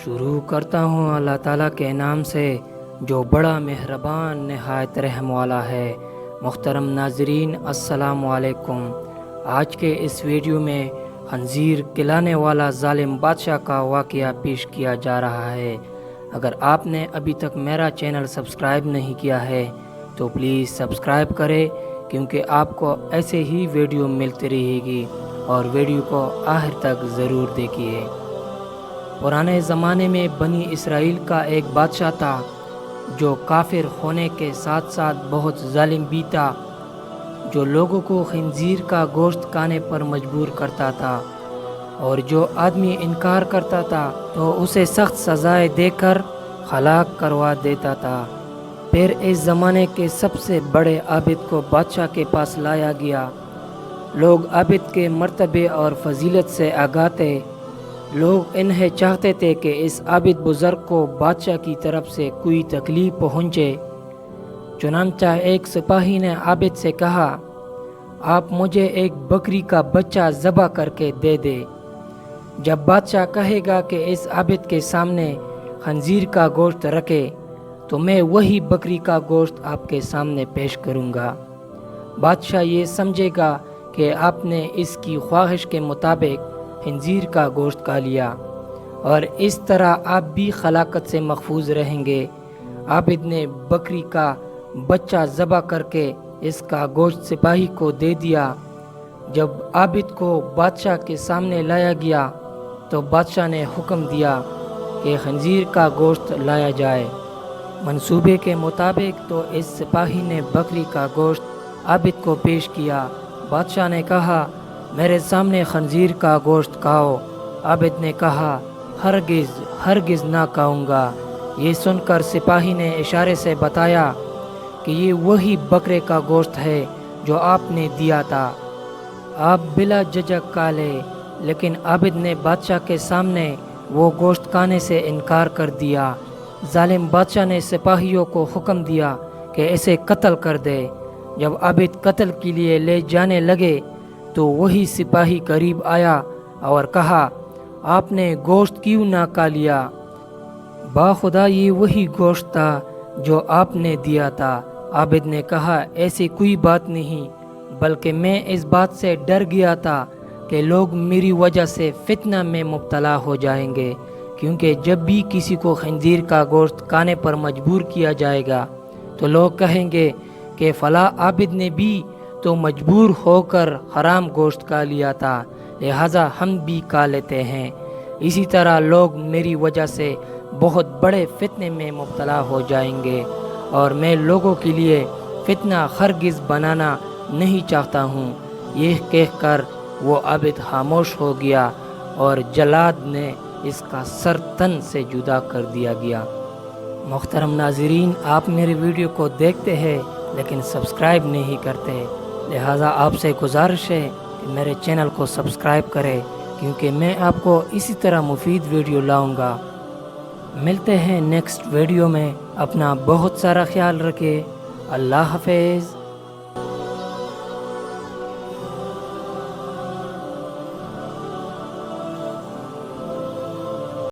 شروع کرتا ہوں اللہ تعالیٰ کے نام سے جو بڑا مہربان نہایت رحم والا ہے۔ محترم ناظرین السلام علیکم۔ آج کے اس ویڈیو میں خنزیر کھلانے والا ظالم بادشاہ کا واقعہ پیش کیا جا رہا ہے۔ اگر آپ نے ابھی تک میرا چینل سبسکرائب نہیں کیا ہے تو پلیز سبسکرائب کریں، کیونکہ آپ کو ایسے ہی ویڈیو ملتی رہے گی، اور ویڈیو کو آخر تک ضرور دیکھیے۔ پرانے زمانے میں بنی اسرائیل کا ایک بادشاہ تھا جو کافر ہونے کے ساتھ ساتھ بہت ظالم بھی تھا، جو لوگوں کو خنزیر کا گوشت کھانے پر مجبور کرتا تھا، اور جو آدمی انکار کرتا تھا تو اسے سخت سزائیں دے کر ہلاک کروا دیتا تھا۔ پھر اس زمانے کے سب سے بڑے عابد کو بادشاہ کے پاس لایا گیا۔ لوگ عابد کے مرتبے اور فضیلت سے آگاہ تھے۔ لوگ انہیں چاہتے تھے کہ اس عابد بزرگ کو بادشاہ کی طرف سے کوئی تکلیف پہنچے۔ چنانچہ ایک سپاہی نے عابد سے کہا، آپ مجھے ایک بکری کا بچہ ذبح کر کے دے دے۔ جب بادشاہ کہے گا کہ اس عابد کے سامنے خنزیر کا گوشت رکھے تو میں وہی بکری کا گوشت آپ کے سامنے پیش کروں گا۔ بادشاہ یہ سمجھے گا کہ آپ نے اس کی خواہش کے مطابق خنزیر کا گوشت کھا لیا، اور اس طرح آپ بھی ہلاکت سے محفوظ رہیں گے۔ عابد نے بکری کا بچہ ذبح کر کے اس کا گوشت سپاہی کو دے دیا۔ جب عابد کو بادشاہ کے سامنے لایا گیا تو بادشاہ نے حکم دیا کہ خنزیر کا گوشت لایا جائے۔ منصوبے کے مطابق تو اس سپاہی نے بکری کا گوشت عابد کو پیش کیا۔ بادشاہ نے کہا، میرے سامنے خنزیر کا گوشت کھاؤ۔ عابد نے کہا، ہرگز ہرگز نہ کھاؤں گا۔ یہ سن کر سپاہی نے اشارے سے بتایا کہ یہ وہی بکرے کا گوشت ہے جو آپ نے دیا تھا، آپ بلا جھجک کھا لے۔ لیکن عابد نے بادشاہ کے سامنے وہ گوشت کھانے سے انکار کر دیا۔ ظالم بادشاہ نے سپاہیوں کو حکم دیا کہ اسے قتل کر دے۔ جب عابد قتل کے لیے لے جانے لگے تو وہی سپاہی قریب آیا اور کہا، آپ نے گوشت کیوں نہ کھا لیا؟ باخدا یہ وہی گوشت تھا جو آپ نے دیا تھا۔ عابد نے کہا، ایسی کوئی بات نہیں، بلکہ میں اس بات سے ڈر گیا تھا کہ لوگ میری وجہ سے فتنہ میں مبتلا ہو جائیں گے، کیونکہ جب بھی کسی کو خنزیر کا گوشت کھانے پر مجبور کیا جائے گا تو لوگ کہیں گے کہ فلاں عابد نے بھی تو مجبور ہو کر حرام گوشت کھا لیا تھا، لہٰذا ہم بھی کھا لیتے ہیں۔ اسی طرح لوگ میری وجہ سے بہت بڑے فتنے میں مبتلا ہو جائیں گے، اور میں لوگوں کے لیے فتنہ ہرگز بنانا نہیں چاہتا ہوں۔ یہ کہہ کر وہ عابد خاموش ہو گیا، اور جلاد نے اس کا سر تن سے جدا کر دیا گیا۔ محترم ناظرین، آپ میری ویڈیو کو دیکھتے ہیں لیکن سبسکرائب نہیں کرتے، لہٰذا آپ سے گزارش ہے کہ میرے چینل کو سبسکرائب کریں، کیونکہ میں آپ کو اسی طرح مفید ویڈیو لاؤں گا۔ ملتے ہیں نیکسٹ ویڈیو میں۔ اپنا بہت سارا خیال رکھیں۔ اللہ حافظ۔